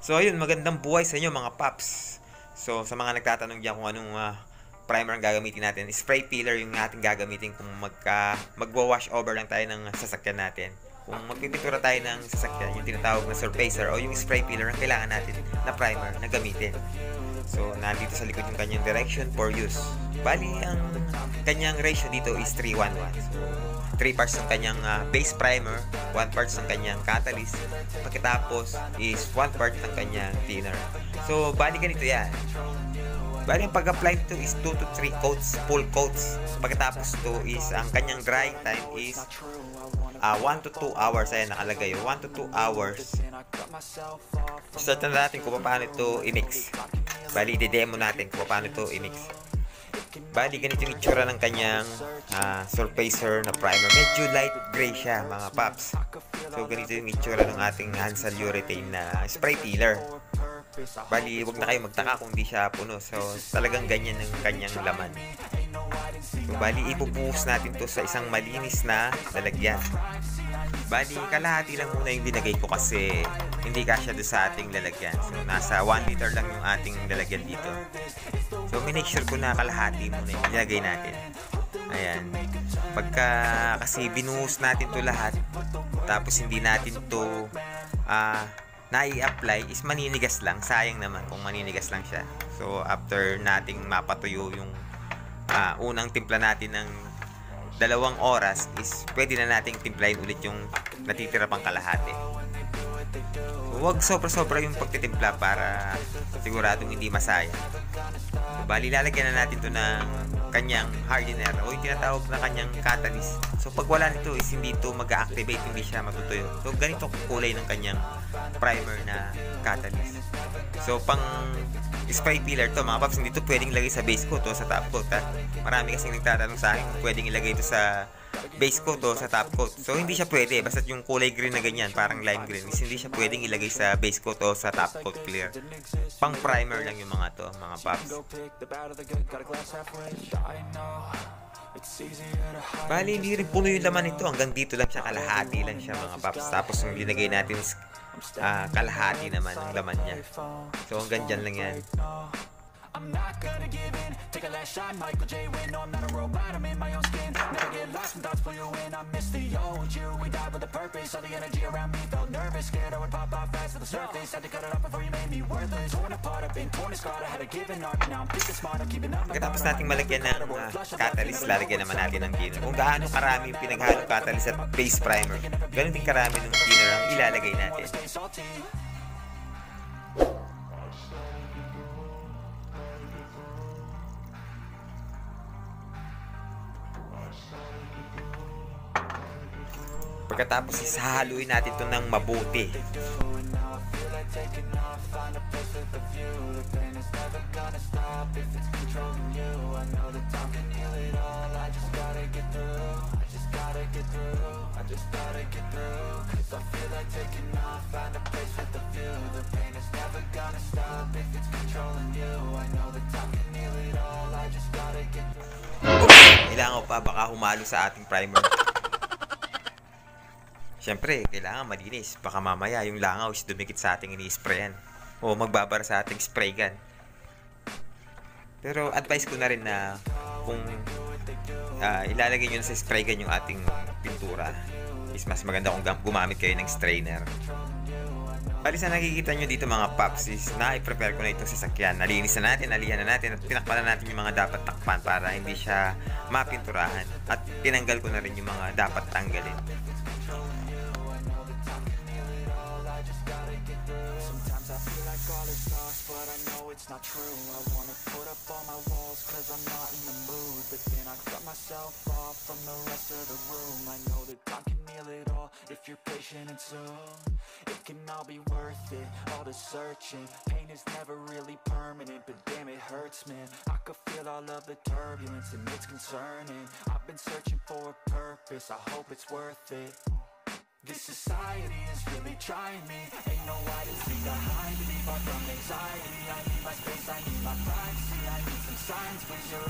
So ayun, magandang buhay sa inyo mga paps. So sa mga nagtatanong diyan kung anong primer ang gagamitin natin, spray peeler yung ating gagamitin kung magwa-wash over lang tayo ng sasakyan natin. Kung magpipintura tayo ng sasakyan, yung tinatawag na surfacer o yung spray peeler ang kailangan natin na primer na gamitin. So nandito sa likod yung kanyang direction for use. Bali ang kanyang ratio dito is 3:1:1. So 3 parts ng kanyang base primer, 1 parts ng kanyang catalyst, pagkatapos is 1 part ng kanyang thinner. So bali ganito yan. Bali ang pag-apply nito is 2 to 3 coats, full coats. Pagkatapos ito is ang kanyang drying time is 1 to 2 hours. Ayan nakalagay, 1 to 2 hours. Start na natin kung paano ito i-mix. Bali i-demo natin kung paano ito i-mix. Bali ganito yung itsura ng kanyang surfacer na primer. Medyo light gray siya mga paps. So ganito yung itsura ng ating Hansal urethane na spray peeler. Bali wag na kayo magtaka kung hindi siya puno. So talagang ganyan ang kanyang laman. So bali ibubuhos natin to sa isang malinis na lalagyan. Bali kalahati lang muna yung binagay ko kasi hindi kasya doon sa ating lalagyan. So nasa 1 liter lang yung ating lalagyan dito. So make sure ko na kalahati muna yung nilagay natin. Ayan. Pagka kasi binuhos natin to lahat tapos hindi natin to nai-apply is maninigas lang. Sayang naman kung maninigas lang siya. So after nating mapatuyo yung unang timpla natin ng 2 oras is pwede na nating timplahin ulit yung natitira pang kalahati. So, huwag sobra-sobra yung pagtitimpla para siguradong hindi masayang. So, bali lalagyan na natin to ng kanyang hardener o yung tinatawag na kanyang catalyst. So pag wala nito is hindi ito mag-activate, hindi siya matutuyo. So ganito kulay ng kanyang primer na catalyst. So pang spray peeler to mga paps, hindi to pwedeng ilagay sa base coat o sa top coat. Marami kasing nagtatanong sa akin kung pwedeng ilagay ito sa base coat o sa top coat. So hindi siya pwede, basta yung kulay green na ganyan, parang lime green, is hindi siya pwedeng ilagay sa base coat o sa top coat clear. Pang primer lang yung mga to, mga paps. Bali hindi rin puno yung laman nito, hanggang dito lang siya, kalahati lang siya mga paps. Tapos yung linagay natin is kalahati naman ng laman niya. So hanggang dyan lang yan. I'm not gonna give in. Take a last shot, Michael J. Win. No, I'm not a robot, I'm in my own skin. Never get lost when thoughts pull you in. I miss the old you. We died with a purpose. All the energy around me felt nervous. Scared I would pop off fast to the surface. Had to cut it off before you made me worthless. Torn apart, I've been torn and scarred. I had to give an art, but now I'm thinking smart. I'm keeping up. Pagkatapos nating malagyan ng catalyst, lalagyan naman natin ng thinner. Kung gaano karami yung pinaghalong catalyst at base primer, ganun din karami ng thinner ang ilalagay natin. Pagkatapos isahaluin natin ito ng mabuti. Kailangan ko pa baka humalo sa ating primer. Siyempre, kailangan malinis. Baka mamaya yung langaw is dumikit sa ating ini-sprayan. O magbabara sa ating spray gun. Pero advice ko na rin na kung ilalagay nyo na sa spray gun yung ating pintura, is mas maganda kung gumamit kayo ng strainer. Bali sa nakikita nyo dito mga paps is na-prepare ko na itong sasakyan. Nalinis na natin, nalihan na natin at tinakpan na natin yung mga dapat takpan para hindi siya mapinturahan. At tinanggal ko na rin yung mga dapat tanggalin. But I know it's not true. I wanna put up all my walls cause I'm not in the mood. But then I cut myself off from the rest of the room. I know that time can heal it all if you're patient and soon it can all be worth it, all the searching. Pain is never really permanent, but damn it hurts man. I could feel all of the turbulence and it's concerning. I've been searching for a purpose, I hope it's worth it. This society is really trying me. Ain't no hide and seek behind me. Far from anxiety, I need my space, I need my privacy. I need some signs, please.